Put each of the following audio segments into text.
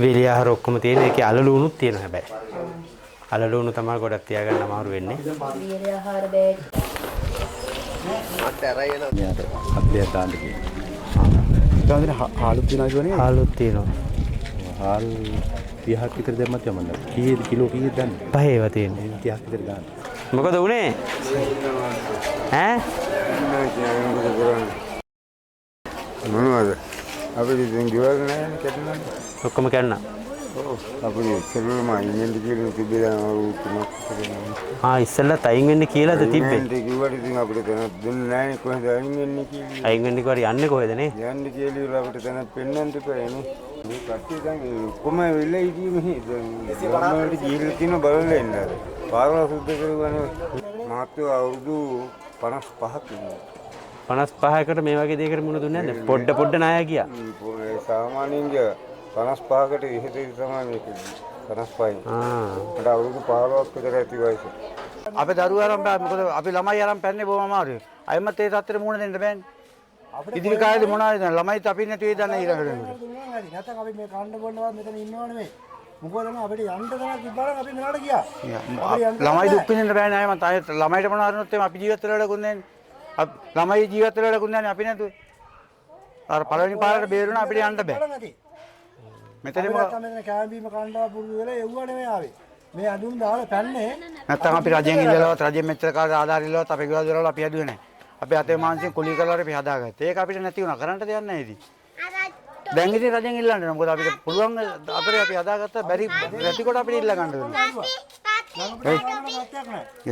වේලිය ආහාර ඔක්කොම තියෙන ඒකේ අලලු උණුත් තියෙනවා හැබැයි. අලලු උණු තමයි ගොඩක් තියාගන්න අමාරු වෙන්නේ. වේලිය ආහාර බෑග්. මට අරගෙන යනවා. අධ්‍යය දාන්න කියලා. ඊට හාලුත් තියෙනවා කියන්නේ හාලුත් තියෙනවා. හාල් 30ක් විතර දැම්මත් යමන්න. කීයද කිලෝ කීයද දන්නේ? පහේ ඒවා තියෙන්නේ. 30ක් විතර දාන්න. මොකද උනේ? ඈ? මොනවද? අපිට ඉතින් ගෙවල් නැහැ කැඩුනා. ඔක්කොම කැඩුනා. ඔව්. අපිට ඉස්සෙල්ලාම ඉන්නේ කියලා තිබ්බේ ආ ඉස්සෙල්ලා තයින් වෙන්න කියලාද තිබ්බේ? ඉන්නේ කිව්වට ඉතින් අපිට දැන දුන්නේ නැහැ කොහෙද අයින් වෙන්නේ කියලා. අයින් වෙන්න කිව්වට යන්නේ කොහෙද නේ? යන්නේ කියලා අපිට දැන පෙන්වන්න දෙපෑනේ. මේ කට්ටිය දැන් කොහොම වෙලා ඉදී මෙහි දැන් ගමවලට ගිහිල්ලා තියෙන බලන්න එන්න අර. පාරවල් සුද්ධ කරුවානේ. මාත්‍ය අවුරුදු 55ක් ඉන්නවා. 55කට මේ වගේ දෙයකට මුණ දුන්නේ නැද්ද? පොඩ ණය ගියා. සාමාන්‍යයෙන් 55කට ඉහතදී තමයි මේක 55යි. මට අවුරුදු 15ක් විතර ඇති වයස. අපේ දරුවෝ අරන් බෑ මොකද අපි ළමයි අරන් පැන්නේ බොහොම අමාරුයි. අයමත් ඒ තත්ත්වෙට මුහුණ දෙන්න බෑනේ. ඉදිරි කාලේ මොනවද දැන් ළමයිත් අපි නැති වෙයි දන්නේ ඊළඟට. නැත්නම් අපි මේ කන්න බොන්නවත් මෙතන ඉන්නව නෙමෙයි. මොකද නම් අපිට යන්න තැනක් තිබ්බනම් අපි මෙහාට ගියා. ළමයි දුක් විඳින්න බෑනේ අයමත් අය ළමයිට මොනවා හරිනොත් එimhe අපි ජීවත් වෙලා ලකුන් දෙන්නේ. ළමයි ජීවත් වෙලා ලකුන් දෙන්නේ අපි නැතුවේ. අර පළවෙනි පාරට බේරුණා අපිට යන්න බෑ. මෙතන මෙතන කෑම කණ්ඩා පුරුදු වෙලා එව්වා නෙමෙයි ආවේ. මේ අඳුම් දාලා පැන්නේ. නැත්තම් අපි රජෙන් ඉල්ලලවත් රජෙන් මෙච්චර කාලේ ආධාර ඉල්ලවත් අපේ ගෙවල් දරවල අපි හැදුවේ නැහැ. අපි අතේ මාංශයෙන් කුලී කරලා අපි හදාගත්තා. ඒක අපිට නැති වුණා. කරන්ට දෙයක් නැහැ ඉතින්. දැන් ඉතින් රජෙන් ඉල්ලන්න නෑ. මොකද අපිට පුළුවන් අතරේ අපි හදාගත්තා බැරි රැටි කොට අපිට ඉල්ල ගන්න වෙනවා.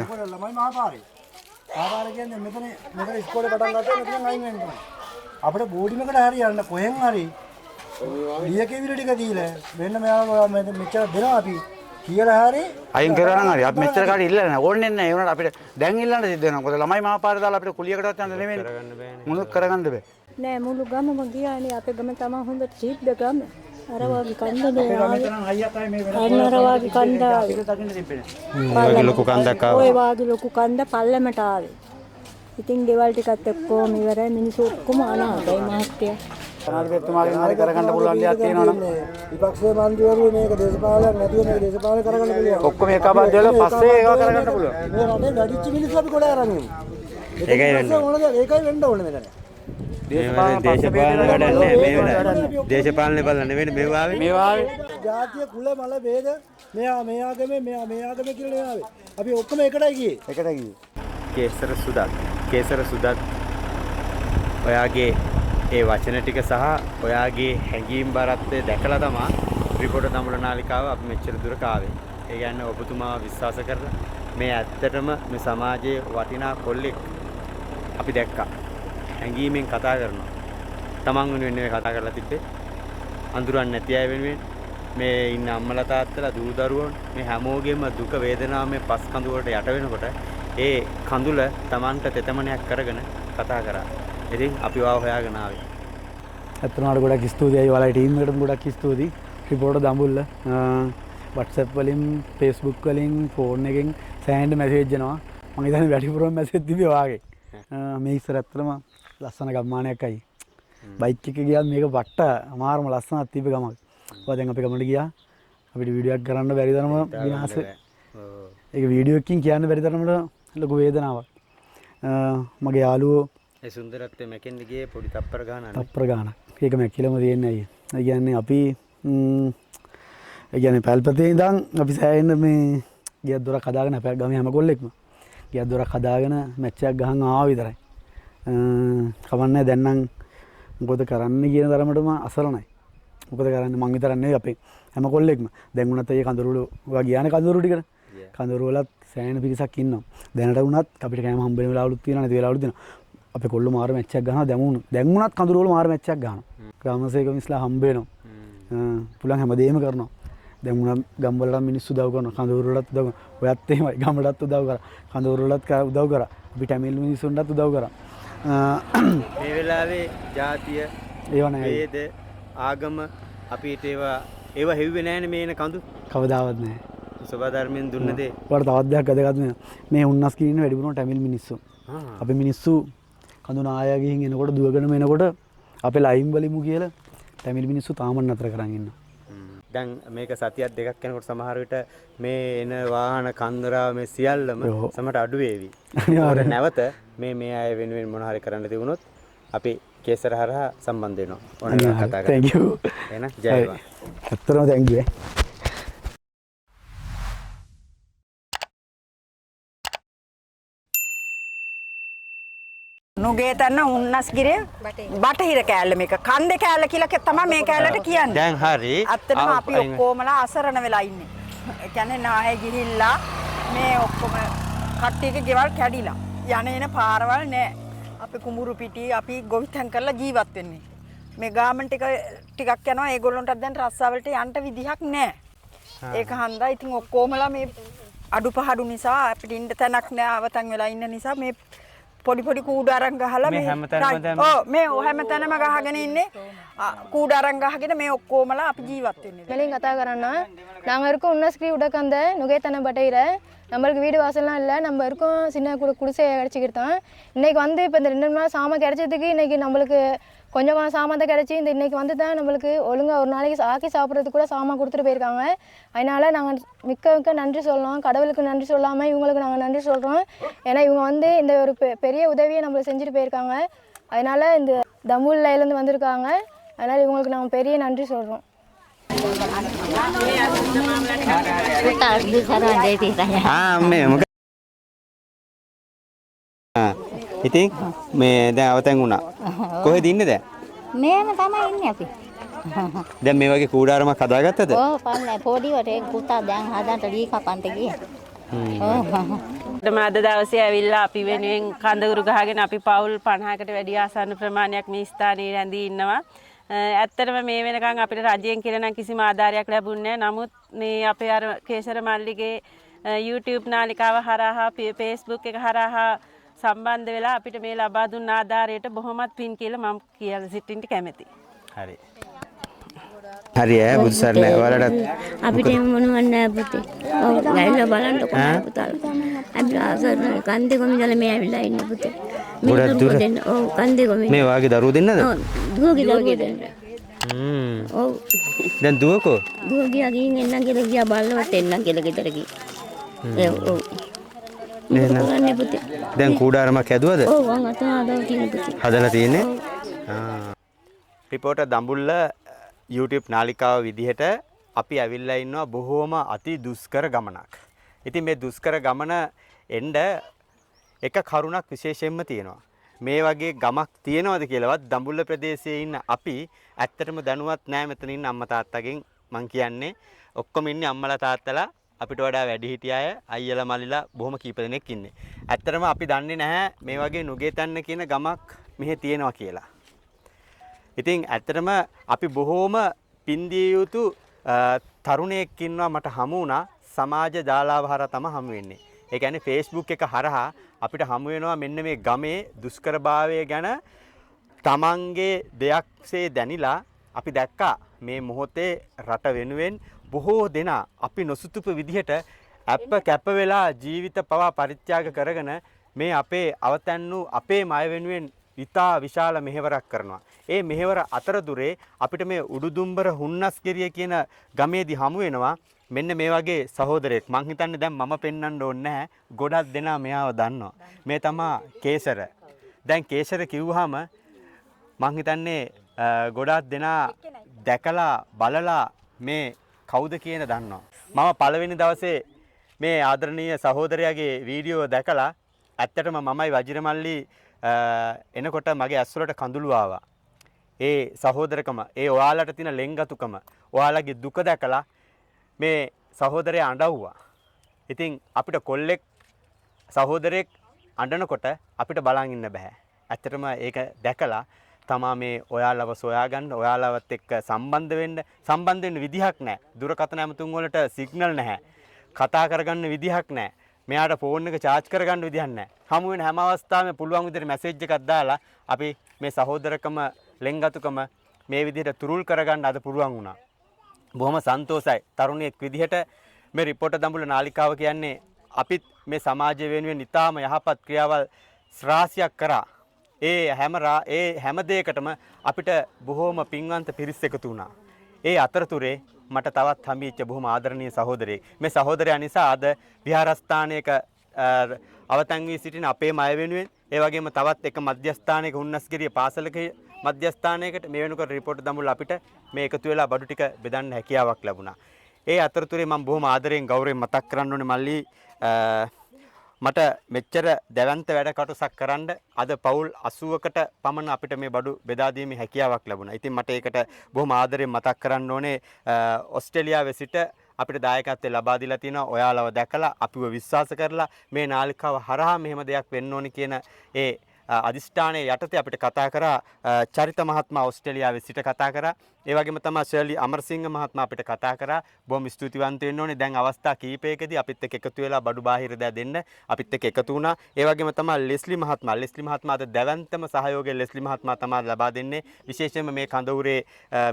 මොකද ළමයි මහපාරේ. මහපාරේ කියන්නේ මෙතන ඉස්කෝලේ පටන් ගත්තා මෙතන අයින් වෙන්න ඕනේ. අපිට බෝඩිමකට හරි යන්න කොහෙන් හරි ලියකෙවිල ටික දීලා වෙන්න මෙයා මෙච්චර දෙනවා අපි කියලා හරි අයින් කරා නම් හරි අපි මෙච්චර කාට ඉල්ලලා නැහැ ඕනේ නැහැ ඒ වුණාට අපිට දැන් ඉල්ලන්න සිද්ධ වෙනවා මොකද ළමයි මහපාරේ දාලා අපිට කුලියකටවත් යන්න නෙමෙයි කරගන්න බෑනේ මුළුත් කරගන්න බෑ නෑ මුළු ගමම ගියානේ අපේ ගම තමයි හොඳට සිද්ධ ගම අර වගේ කන්දනේ අර වගේ කන්ද වගේ ලොකු කන්දක් ආවා ඔය වගේ ලොකු කන්ද පල්ලමට ආවේ ඉතින් ගෙවල් ටිකත් ඔක්කොම ඉවරයි මිනිස්සු ඔක්කොම අනාථයි මහත්තයා ජනාධිපතිතුමාගෙන් හරි කරගන්න පුළුවන් දෙයක් තියෙනවා නම් විපක්ෂයේ මන්ත්‍රීවරු මේක දේශපාලනයක් නැතුව මේක දේශපාලන කරගන්න පුළුවන්. ඔක්කොම එකපත් වෙලා පස්සේ ඒව කරගන්න පුළුවන්. මේ රටේ වැඩිච්ච මිනිස්සු අපි ගොඩ අරන් ඉන්නේ. ඒකයි වෙන්නේ. ඒකයි වෙන්න ඕනේ මෙතන. දේශපාලන වැඩ නැහැ මේ වෙලාවේ. දේශපාලනේ බලන්න නෙවෙයි මේ වාවේ. මේ වාවේ. ජාතිය කුල මල ભેද මෙයා මේ ආගමේ මෙයා මේ ආගමේ කියලා නේ ආවේ. අපි ඔක්කොම එකටයි ගියේ. එකට ගියේ. කේසර සුදත් ඔයාගේ ඒ වචන ටික සහ ඔයාගේ හැඟීම් බරත්වය දැකලා තමයි රිපෝටර් දඹුල නාලිකාව අපි මෙච්චර දුර කාවේ. ඒ කියන්නේ ඔබතුමාව විශ්වාස කරලා මේ ඇත්තටම මේ සමාජයේ වටිනා කොල්ලෙක් අපි දැක්කා. හැඟීමෙන් කතා කරනවා. Taman වෙනුවෙන් නෙවෙයි කතා කරලා තිබ්බේ. අඳුරන්නේ නැති අය වෙනුවෙන් මේ ඉන්න අම්මලා තාත්තලා දූ දරුවෝ මේ හැමෝගෙම දුක වේදනාව මේ පස් කඳු වලට යට වෙනකොට ඒ කඳුල Tamanට තෙතමනයක් කරගෙන කතා කරා. ඉතින් අපි වාව හොයාගෙන ආවේ. ඇත්තටම ගොඩක් ස්තුතියි ඔයාලගේ ටීම් එකටම ගොඩක් ස්තුතියි. රිපෝටර් දඹුල්ල WhatsApp වලින් Facebook වලින් ෆෝන් එකෙන් සෑහෙන මැසේජ් එනවා. මම හිතන්නේ වැඩිපුරම මැසේජ් තිබ්බේ ඔයාගේ. මේ ඉස්සර ඇත්තටම ලස්සන ගම්මානයක්යි. බයික් එකේ ගියාත් මේක වට්ට අමාරුම ලස්සනක් තිබ්බ ගමක්. ඔය දැන් අපි ගමට ගියා. අපිට වීඩියෝ එකක් කරන්න බැරි තරම විනාශ. ඒක වීඩියෝ එකකින් කියන්න බැරි තරමට ලොකු වේදනාවක්. මගේ යාළුවෝ ඒ සුන්දරත්වය මැකෙන්න ගියේ පොඩි තප්පර ගානක්. තප්පර ගානක්. ඒක මැකිලම තියෙන්නේ අයියේ. ඒ කියන්නේ අපි ඒ කියන්නේ පැල්පතේ ඉඳන් අපි සෑහෙන මේ ගියක් දොරක් හදාගෙන අපේ ගමේ හැම කොල්ලෙක්ම ගියක් දොරක් හදාගෙන මැච් එකක් ගහන් ආවා විතරයි. කවන්නේ දැන් නම් මොකද කරන්නේ කියන තරමටම අසරණයි. මොකද කරන්නේ මං විතරක් නෙවෙයි අපේ හැම කොල්ලෙක්ම. දැන් උනත් ඒ කඳුරුළු ඔයා ගියානේ කඳුරු ටිකට. කඳුරු වලත් සෑහෙන පිරිසක් ඉන්නවා. දැනට උනත් අපිට කෑම හම්බ වෙන වෙලාවලුත් තියෙනවා නැති වෙලාවලුත් තියෙනවා. අපේ කොල්ල මාර මැච් එකක් ගහනවා දැන් උනත් කඳුරු වල මාර මැච් එකක් ගහනවා. ග්‍රාමසේක මිස්ලා හම්බ වෙනවා. පුළුවන් හැමදේම කරනවා. දැන් උනත් ගම් වලට මිනිස්සු උදව් කරනවා. කඳුරු වලත් උදව් කරනවා. ඔයත් එහෙමයි ගමටත් උදව් කරා. කඳුරු වලත් උදව් කරා. අපි ටැමිල් මිනිස්සුන්ටත් උදව් කරා. මේ වෙලාවේ ජාතිය ඒව නැහැ. වේද ආගම අපිට ඒවා හෙව්වේ නැහැනේ මේ එන කඳු. කවදාවත් නෑ. සබා ධර්මයෙන් දුන්න දේ. වට තවත් දෙයක් වැදගත් මේ උන්නස් කියන වැඩිපුරම ටැමිල් මිනිස්සු. අපි මිනිස්සු කඳු නායා ගිහින් එනකොට දුවගෙනම එනකොට අපේ ලයිම් බලමු කියලා ටැමිල් මිනිස්සු තාම නතර කරන් ඉන්නවා. දැන් මේක සතියක් දෙකක් යනකොට සමහර විට මේ එන වාහන කන්දරා මේ සියල්ලම සමහරට අඩු වේවි. අනිවාර්යෙන්. නැවත මේ අය වෙනුවෙන් මොන හරි කරන්න තිබුණොත් අපි කේසර හරහා සම්බන්ධ වෙනවා. ඕනනම් කතා කරමු. thank you. එහෙනම් ජය වේවා. ඇත්තටම thank you. නුගේතන උන්නස්ගිරේ බටහිර කෑල්ල මේක කන්දේ කෑල්ල කියලා තමයි මේ කෑල්ලට කියන්නේ. දැන් හරි. ඇත්තටම අපි ඔක්කොමලා අසරණ වෙලා ඉන්නේ. ඒ කියන්නේ නාය ගිහිල්ලා මේ ඔක්කොම කට්ටියගේ ගෙවල් කැඩිලා. යන එන පාරවල් නැහැ. අපි කුඹුරු පිටි අපි ගොවිතැන් කරලා ජීවත් වෙන්නේ. මේ ගාමන් ටිකක් යනවා ඒගොල්ලන්ටත් දැන් රස්සාවලට යන්න විදිහක් නැහැ. ඒක හන්දා ඉතින් ඔක්කොමලා මේ අඩුපහඩු නිසා අපිට ඉන්න තැනක් නැහැ අවතන් වෙලා ඉන්න නිසා මේ පොඩි පොඩි කූඩු අරන් ගහලා මේ හැමතැනම දැන් මේ හැමතැනම ගහගෙන ඉන්නේ කූඩු අරන් ගහගෙන මේ ඔක්කොමලා අපි ජීවත් වෙන්නේ. மேலையும் கத்தா கரன்னா நாங்கள் இருக்கோம் உன்னஸ்கிரி உடக்கந்த நுகைத்தனை பட்டையில் நம்மளுக்கு வீடு வாசல்லாம் இல்லை நம்ம இருக்கோம் சின்ன குடிசையை கிடச்சிக்கிட்டோம் இன்றைக்கி வந்து இப்போ இந்த 2 நாள் சாமான் கிடச்சதுக்கு இன்றைக்கி நம்மளுக்கு கொஞ்சம் கொஞ்சம் சாமான் தான் கிடச்சி இன்றைக்கி வந்து தான் நம்மளுக்கு ஒழுங்காக ஒரு நாளைக்கு ஆக்கி சாப்பிட்றதுக்கு கூட சாமான் கொடுத்துட்டு போயிருக்காங்க. அதனால் நாங்கள் மிக்க நன்றி சொல்லணும். கடவுளுக்கு நன்றி சொல்லாமல் இவங்களுக்கு நாங்கள் நன்றி சொல்கிறோம். ஏன்னா இவங்க வந்து இந்த ஒரு பெரிய உதவியை நம்மளுக்கு செஞ்சுட்டு போயிருக்காங்க. அதனால் இந்த தமுல்லேருந்து வந்திருக்காங்க. அதனால் இவங்களுக்கு நாங்கள் பெரிய நன்றி சொல்கிறோம். ඉතින් මේ දැන් අවතැන් වුණා. කොහෙද ඉන්නේ දැන්? මේම තමයි ඉන්නේ අපි. දැන් මේ වගේ කූඩාරමක් හදාගත්තද? ඔව් පන්නේ පොඩි වට ඒක පුතා දැන් හදන්න ලී කපන්ට ගියේ. අද දවසේ ඇවිල්ලා අපි වෙනුවෙන් කඳවුරු ගහගෙන අපි පවුල් 50කට වැඩි ආසන්න ප්‍රමාණයක් මේ ස්ථානයේ රැඳී ඉන්නවා. ඇත්තටම මේ වෙනකන් අපිට රජයෙන් කියලා නම් කිසිම ආධාරයක් ලැබුණේ නැහැ. නමුත් මේ අපේ අර කේසර මල්ලිගේ YouTube නාලිකාව හරහා Facebook එක හරහා සම්බන්ධ වෙලා අපිට මේ ලබා දුන්න ආධාරයට බොහොමත් පින් කියලා මම කියලා සිටින්න කැමැතියි. හරි. හරි ඈ බුදු සරණයි ඔයාලට අපිට මොනවද නැහැ පුතේ. ඔව් ගෑවිලා බලන්න කොහොමද පුතාලා. අපි ආසන්න කන්දේ කොමිදල මේ ඇවිල්ලා ඉන්නේ පුතේ. ගොඩක් දුර. ඔව් කන්දේ කොමි. මේ වාගේ දරුවෝ දෙන්නද? ඔව් දුවගේ දෙන්න. ඔව් දැන් දුවකෝ? දුව ගියා ගින් එන්න කියලා ගියා බලනවත් එන්න කියලා ගෙදර ගිහින්. ඔව් එහෙනම් පුතේ. දැන් කූඩාරමක් හැදුවද? ඔව් මං අතන හදලා තියෙන පුතේ. හදලා තියෙන්නේ? රිපෝටර් දඹුල්ල YouTube නාලිකාව විදිහට අපි ඇවිල්ලා ඉන්නවා බොහෝම අති දුෂ්කර ගමනක්. ඉතින් මේ දුෂ්කර ගමන එන්න එක කරුණක් විශේෂයෙන්ම තියෙනවා. මේ වගේ ගමක් තියෙනවද කියලාවත් දඹුල්ල ප්‍රදේශයේ ඉන්න අපි ඇත්තටම දැනුවත් නැහැ මෙතන ඉන්න අම්මා තාත්තගෙන් මං කියන්නේ ඔක්කොම ඉන්නේ අම්මලා තාත්තලා අපිට වඩා වැඩිහිටිය අය අයියලා මල්ලිලා බොහොම කීප දෙනෙක් ඉන්නේ. ඇත්තටම අපි දන්නේ නැහැ මේ වගේ නුගේතන්න කියන ගමක් මෙහෙ තියෙනවා කියලා. ඉතින් ඇත්තටම අපි බොහෝම පින්දිය යුතු තරුණයෙක් ඉන්නවා මට හමු වුණා සමාජ ජාලාව හරහා තමයි හමු වෙන්නේ. ඒ කියන්නේ Facebook එක හරහා අපිට හමු වෙනවා මෙන්න මේ ගමේ දුෂ්කරභාවය ගැන තමන්ගේ දෙයක්සේ දැනිලා අපි දැක්කා මේ මොහොතේ රට වෙනුවෙන් බොහෝ දෙනා අපි නොසුතුපු විදිහට අප කැප වෙලා ජීවිත පවා පරිත්‍යාග කරගෙන මේ අපේ අවතැන් වූ අපේ මය වෙනුවෙන් ඉතා විශාල මෙහෙවරක් කරනවා. ඒ මෙහෙවර අතරතුරේ අපිට මේ උඩුදුම්බර හුන්නස්ගිරිය කියන ගමේදී හමු වෙනවා මෙන්න මේ වගේ සහෝදරයෙක්. මං හිතන්නේ දැන් මම පෙන්වන්න ඕනේ නැහැ. ගොඩක් දෙනා මෙයාව දන්නවා. මේ තමයි කේසර. දැන් කේසර කිව්වහම මං හිතන්නේ ගොඩක් දෙනා දැකලා බලලා මේ කවුද කියන දන්නවා. මම පළවෙනි දවසේ මේ ආදරණීය සහෝදරයාගේ වීඩියෝ දැකලා ඇත්තටම මමයි වජිරමල්ලි එනකොට මගේ ඇස්වලට කඳුළු ආවා. ඒ සහෝදරකම, ඒ ඔයාලට තියෙන ලෙන්ගතුකම, ඔයාලගේ දුක දැකලා මේ සහෝදරයා අඬවුවා. ඉතින් අපිට කොල්ලෙක් සහෝදරයෙක් අඬනකොට අපිට බලන් ඉන්න බෑ. ඇත්තටම ඒක දැකලා තමා මේ ඔයාලව සොයාගන්න, ඔයාලවත් එක්ක සම්බන්ධ වෙන්න විදිහක් නැහැ. දුරකථන ඇමතුම් වලට සිග්නල් නැහැ. කතා කරගන්න විදිහක් නැහැ. මෙයාට ෆෝන් එක charge කරගන්න විදිහක් නැහැ. හමු වෙන හැම අවස්ථාවෙම පුළුවන් විදිහට මැසේජ් එකක් දාලා අපි මේ සහෝදරකම, ලෙන්ගතුකම මේ විදිහට තුරුල් කරගන්න අද පුළුවන් වුණා. බොහොම සන්තෝසයි. තරුණියෙක් විදිහට මේ රිපෝටර් දඹුල්ල නාලිකාව කියන්නේ අපිත් මේ සමාජය වෙනුවෙන් ඉතාම යහපත් ක්‍රියාවල් රාශියක් කරා. ඒ හැම දෙයකටම අපිට බොහොම පින්වන්ත පිරිස් එකතු වුණා. ඒ අතරතුරේ මට තවත් හම්බෙච්ච බොහොම ආදරණීය සහෝදරයෙක්. මේ සහෝදරයා නිසා අද විහාරස්ථානයක අවතන් වී සිටින අපේම අය වෙනුවෙන් ඒ වගේම තවත් එක මධ්‍යස්ථානයක හුන්නස්ගිරිය පාසලක මධ්‍යස්ථානයකට මේ වෙනකොට රිපෝටර් දඹුල්ල අපිට මේ එකතු වෙලා බඩු ටික බෙදන්න හැකියාවක් ලැබුණා. ඒ අතරතුරේ මම බොහොම ආදරයෙන් ගෞරවයෙන් මතක් කරන්න ඕනේ මල්ලි මට මෙච්චර දැවැන්ත වැඩ කටුසක් කරන්න අද පවුල් 80කට පමණ අපිට මේ බඩු බෙදා දීමේ හැකියාවක් ලැබුණා. ඉතින් මට ඒකට බොහොම ආදරයෙන් මතක් කරන්න ඕනේ ඕස්ට්‍රේලියාවේ සිට අපිට දායකත්වය ලබා දීලා තිනවා. ඔයාලව දැකලා අපිව විශ්වාස කරලා මේ නාලිකාව හරහා මෙහෙම දෙයක් වෙන්න ඕනි කියන ඒ අදිෂ්ඨානයේ යටතේ අපිට කතා කරා චරිත මහත්මයා ඕස්ට්‍රේලියාවේ සිට කතා කරා. ඒ වගේම තමයි ශර්ලි අමරසිංහ මහත්මයා අපිට කතා කරා. බොහොම ස්තුතිවන්ත වෙන්න ඕනේ. දැන් අවස්ථා කීපයකදී අපිත් එක්ක එකතු වෙලා බඩු බාහිර දා දෙන්න අපිත් එක්ක එකතු වුණා. ඒ වගේම තමයි ලෙස්ලි මහත්මයා අද දැවැන්තම සහයෝගය ලෙස්ලි මහත්මයා තමයි ලබා දෙන්නේ. විශේෂයෙන්ම මේ කඳවුරේ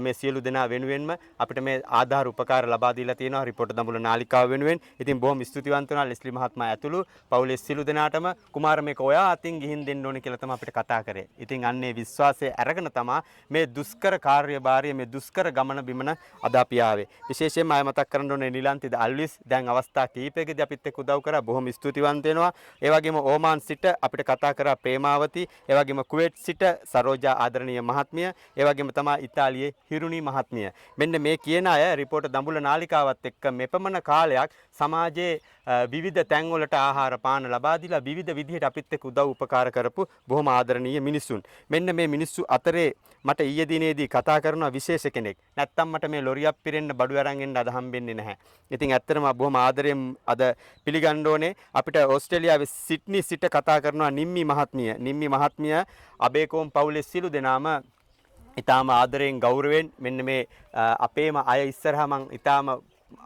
මේ සියලු දෙනා වෙනුවෙන්ම අපිට මේ ආධාර උපකාර ලබා දීලා තියෙනවා රිපෝටර් දඹුල්ල නාලිකාව වෙනුවෙන්. ඉතින් බොහොම ස්තුතිවන්ත වෙනවා ලෙස්ලි මහත්මයා ඇතුළු පවුලේ සියලු දෙනාටම කුමාර මේක ඔයා අතින් ගිහින් දෙන්න ඕනේ කියලා තමයි අපිට කතා කරේ. ඉතින් අන්නේ විශ්වාසය අරගෙන තමයි මේ දුෂ්කර කාර්යභාරය මේ දුෂ්කර ගමන බිමන අද අපි ආවේ. විශේෂයෙන්ම අය මතක් කරන්න ඕනේ නිලන්තිද අල්විස් දැන් අවස්ථා කීපයකදී අපිත් එක්ක උදව් කරා. බොහොම ස්තුතිවන්ත වෙනවා. ඒ වගේම ඕමාන් සිට අපිට කතා කරා ප්‍රේමාවති. ඒ වගේම කුවේට් සිට සරෝජා ආදරණීය මහත්මිය. ඒ වගේම තමයි ඉතාලියේ හිරුණි මහත්මිය. මෙන්න මේ කියන අය රිපෝටර් දඹුල්ල නාලිකාවත් එක්ක මෙපමණ කාලයක් සමාජයේ විවිධ තැන්වලට ආහාර පාන ලබා දීලා විවිධ විදිහට අපිත් එක්ක උදව් උපකාර කරපු බොහොම ආදරණීය මිනිසුන්. මෙන්න මේ මිනිස්සු අතරේ මට ඊයේ දිනේදී කතා කරන විශේෂ කෙනෙක්. නැත්තම් මට මේ ලොරියක් පිරෙන්න බඩු අරන් එන්න අද හම්බෙන්නේ නැහැ. ඉතින් ඇත්තටම බොහොම ආදරයෙන් අද පිළිගන්න ඕනේ අපිට ඕස්ට්‍රේලියාවේ සිඩ්නි සිට කතා කරනවා නිම්මි මහත්මිය. නිම්මි මහත්මිය අබේකෝම් පවුලේ සිළු දෙනාම ඊටාම ආදරයෙන් ගෞරවයෙන් මෙන්න මේ අපේම අය ඉස්සරහා මං ඊටාම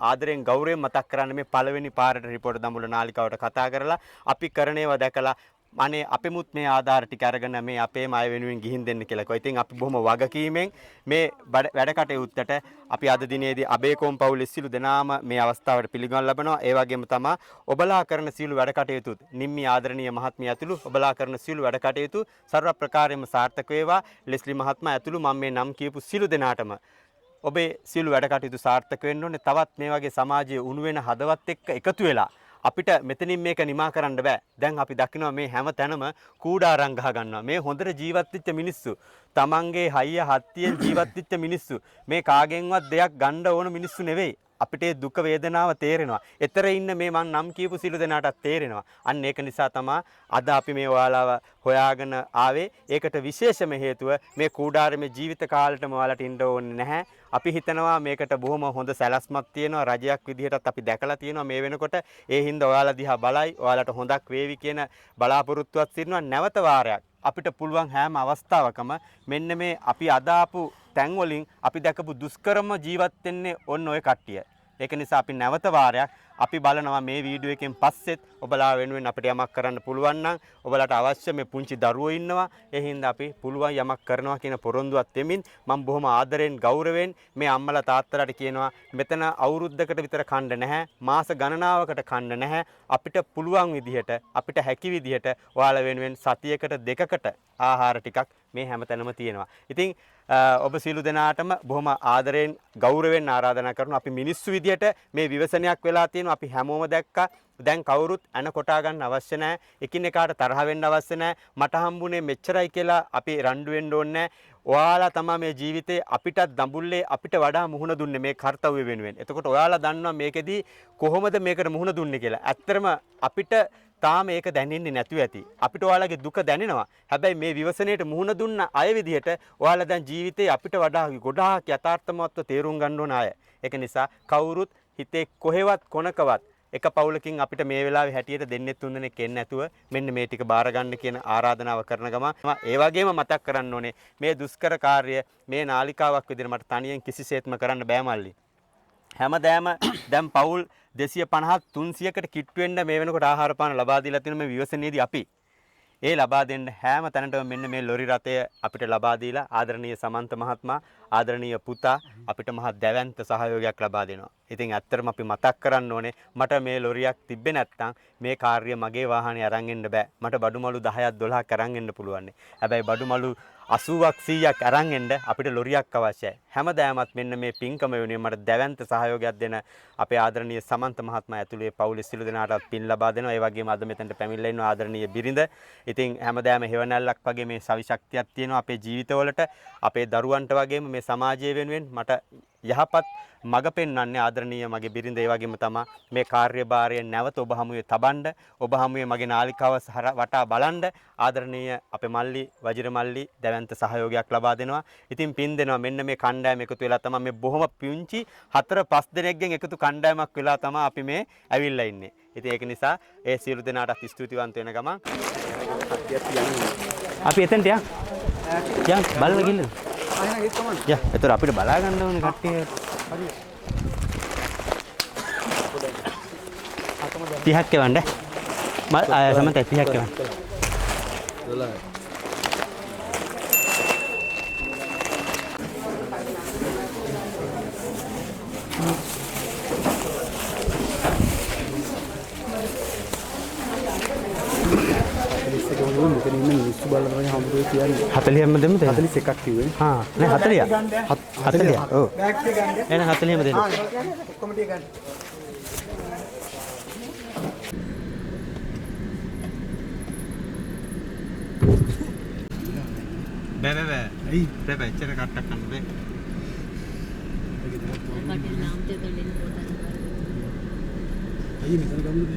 ආදරයෙන් ගෞරවයෙන් මතක් කරන්න මේ පළවෙනි පාරට රිපෝටර් දඹුල්ල නාලිකාවට කතා කරලා අපි කරන ඒවා දැකලා අනේ අපෙමුත් මේ ආධාර ටික අරගෙන මේ අපේම අය වෙනුවෙන් ගිහින් දෙන්න කියලා කිව්වා. ඉතින් අපි බොහොම වගකීමෙන් මේ වැඩ කටයුත්තට අපි අද දිනේදී අබේකෝම් පවුලේ සිළු දෙනාම මේ අවස්ථාවට පිළිගන්න ලබනවා. ඒ වගේම තමයි ඔබලා කරන සිළු වැඩ කටයුතු නිම්මි ආදරණීය මහත්මිය ඇතුළු ඔබලා කරන සිළු වැඩ කටයුතු සර්ව ප්‍රකාරයෙන්ම සාර්ථක වේවා. ලෙස්ලි මහත්මයා ඇතුළු මම මේ නම් කියපු සිළු දෙනාටම ඔබේ සියලු වැඩ කටයුතු සාර්ථක වෙන්න ඕනේ. තවත් මේ වගේ සමාජයේ උණු වෙන හදවත් එක්ක එකතු වෙලා අපිට මෙතනින් මේක නිමා කරන්න බෑ. දැන් අපි දකිනවා මේ හැම තැනම කූඩාරම් ගහ ගන්නවා. මේ හොඳට ජීවත් වෙච්ච මිනිස්සු, තමන්ගේ හයිය හත්තියෙන් ජීවත් වෙච්ච මිනිස්සු, මේ කාගෙන්වත් දෙයක් ගන්න ඕන මිනිස්සු නෙවෙයි. අපිට දුක වේදනාව තේරෙනවා. ඊතර ඉන්න මේ මං නම් කියපු සිළු දෙනාටත් තේරෙනවා. අන්න ඒක නිසා තමයි අද අපි මේ ඔයාලව හොයාගෙන ආවේ. ඒකට විශේෂම හේතුව මේ කූඩාරමේ ජීවිත කාලෙටම ඔයාලට ඉන්න ඕනේ නැහැ. අපි හිතනවා මේකට බොහොම හොඳ සැලැස්මක් තියෙනවා. රජයක් විදිහටත් අපි දැකලා තියෙනවා මේ වෙනකොට. ඒ හින්දා ඔයාලා දිහා බලයි. ඔයාලට හොඳක් වේවි කියන බලාපොරොත්තුවක් තියෙනවා. නැවත වාරයක් අපිට පුළුවන් හැම අවස්ථාවකම මෙන්න මේ අපි අදාපු තැන් වලින් අපි දැකපු දුෂ්කරම ජීවත් වෙන්නේ ඔන්න ඔය කට්ටිය. ඒක නිසා අපි නැවත වාරයක් අපි බලනවා මේ වීඩියෝ එකෙන් පස්සෙත් ඔබලා වෙනුවෙන් අපිට යමක් කරන්න පුළුවන් නම් ඔබලාට අවශ්‍ය මේ පුංචි දරුවෝ ඉන්නවා. ඒ හින්දා අපි පුළුවන් යමක් කරනවා කියන පොරොන්දුවත් දෙමින් මම බොහොම ආදරෙන් ගෞරවයෙන් මේ අම්මලා තාත්තලාට කියනවා මෙතන අවුරුද්දකට විතර කන්න නැහැ. මාස ගණනාවකට කන්න නැහැ. අපිට පුළුවන් විදිහට අපිට හැකි විදිහට ඔයාලා වෙනුවෙන් සතියකට දෙකකට ආහාර ටිකක් මේ හැමතැනම තියෙනවා. ඉතින් ඔබ සියලු දෙනාටම බොහොම ආදරයෙන් ගෞරවයෙන් ආරාධනා කරනවා. අපි මිනිස්සු විදියට මේ විවසනයක් වෙලා තියෙනවා. අපි හැමෝම දැක්කා. දැන් කවුරුත් අන කොටා ගන්න අවශ්‍ය නැහැ. එකිනෙකාට තරහ වෙන්න අවශ්‍ය නැහැ. මට හම්බුනේ මෙච්චරයි කියලා අපි රණ්ඩු වෙන්න ඕනේ නැහැ. ඔයාලා තමයි මේ ජීවිතේ අපිටත් දඹුල්ලේ අපිට වඩා මුහුණ දුන්නේ මේ කාර්යය වෙනුවෙන්. එතකොට ඔයාලා දන්නවා මේකෙදි කොහොමද මේකට මුහුණ දුන්නේ කියලා. ඇත්තටම අපිට තාම ඒක දැනෙන්නේ නැතුව ඇති. අපිට ඔයාලගේ දුක දැනෙනවා. හැබැයි මේ විවසනයේට මුහුණ දුන්න අය විදිහට ඔයාලා දැන් ජීවිතේ අපිට වඩා ගොඩාක් යථාර්ථමත්ව තේරුම් ගන්න ඕන අය. ඒක නිසා කවුරුත් හිතේ කොහෙවත් කොනකවත් එක පවුලකින් අපිට මේ වෙලාවේ හැටියට දෙන්නේ තුන් දෙනෙක් එන්නේ නැතුව මෙන්න මේ ටික බාර ගන්න කියන ආරාධනාව කරන ගම ඒ වගේම මතක් කරන්න ඕනේ මේ දුෂ්කර කාර්ය මේ නාලිකාවක් විදිහට මට තනියෙන් කිසිසේත්ම කරන්න බෑ මල්ලි. හැමදාම දැන් පවුල් 250 300කට කිට්ටු වෙන්න මේ වෙනකොට ආහාර පාන ලබා දීලා තියෙන මේ විවසනයේදී අපි ඒ ලබා දෙන්න හැම තැනටම මෙන්න මේ ලොරි රථය අපිට ලබා දීලා ආදරණීය සමන්ත මහත්මයා ආදරණීය පුතා අපිට මහා දැවැන්ත සහයෝගයක් ලබා දෙනවා. ඉතින් ඇත්තටම අපි මතක් කරන්න ඕනේ මට මේ ලොරියක් තිබ්බේ නැත්නම් මේ කාර්යය මගේ වාහනේ අරන් එන්න බෑ. මට බඩුමලු 10ක් 12ක් අරන් එන්න පුළුවන්. හැබැයි බඩුමලු 80ක් 100ක් අරන් එන්න අපිට ලොරියක් අවශ්‍යයි. හැමදාමත් මෙන්න මේ පින්කම වෙනුවෙන් මට දැවැන්ත සහයෝගයක් දෙන අපේ ආදරණීය සමන්ත මහත්මයා ඇතුළේ පවුලේ සිළු දෙනාටත් පින් ලබා දෙනවා. ඒ වගේම අද මෙතනට පැමිණලා ඉන්න ආදරණීය බිරිඳ. ඉතින් හැමදාම හේවණල්ලක් වගේ මේ සවිශක්තියක් තියෙනවා අපේ ජීවිතවලට. අපේ දරුවන්ට වගේම මේ සමාජය වෙනුවෙන් මට යහපත් මඟ පෙන්වන්නේ ආදරණීය මගේ බිරිඳ. ඒ වගේම තමයි මේ කාර්යභාරය නැවත ඔබ හමුවේ තබන්න, ඔබ හමුවේ මගේ නාලිකාව වටා බලන්න ආදරණීය අපේ මල්ලි වජිර මල්ලි දැවැන්ත සහයෝගයක් ලබා දෙනවා. ඉතින් පින් දෙනවා. මෙන්න මේ කණ්ඩායම එකතු වෙලා තමයි මේ බොහොම පුංචි 4-5 දෙනෙක්ගෙන් එකතු කණ්ඩායමක් වෙලා තමයි අපි මේ ඇවිල්ලා ඉන්නේ. ඉතින් ඒක නිසා ඒ සියලු දෙනාටත් ස්තුතිවන්ත වෙන ගමන් අපි එතනට යන් බලලා ගිල්ල. යා ඒතර අපිට බලා ගන්න ඕනේ කට්ටිය. 30ක් එවන්න. සමන්ත 30ක් එවන්න. 12. මෙතන ඉන්න මිනිස්සු බලලා තමයි හම්බුනේ කියන්නේ 40ක්ම දෙමුද? 41ක් කිව්වේ. හා නෑ 40. 40. ඔව්. බෑග් එක ගන්න. එන 40ම දෙන්න. ඔක්කොම ටික ගන්න. බෑ. ඇයි? බෑ එච්චර කට්ටක් ගන්න බෑ. අයියේ මෙතන ගමුද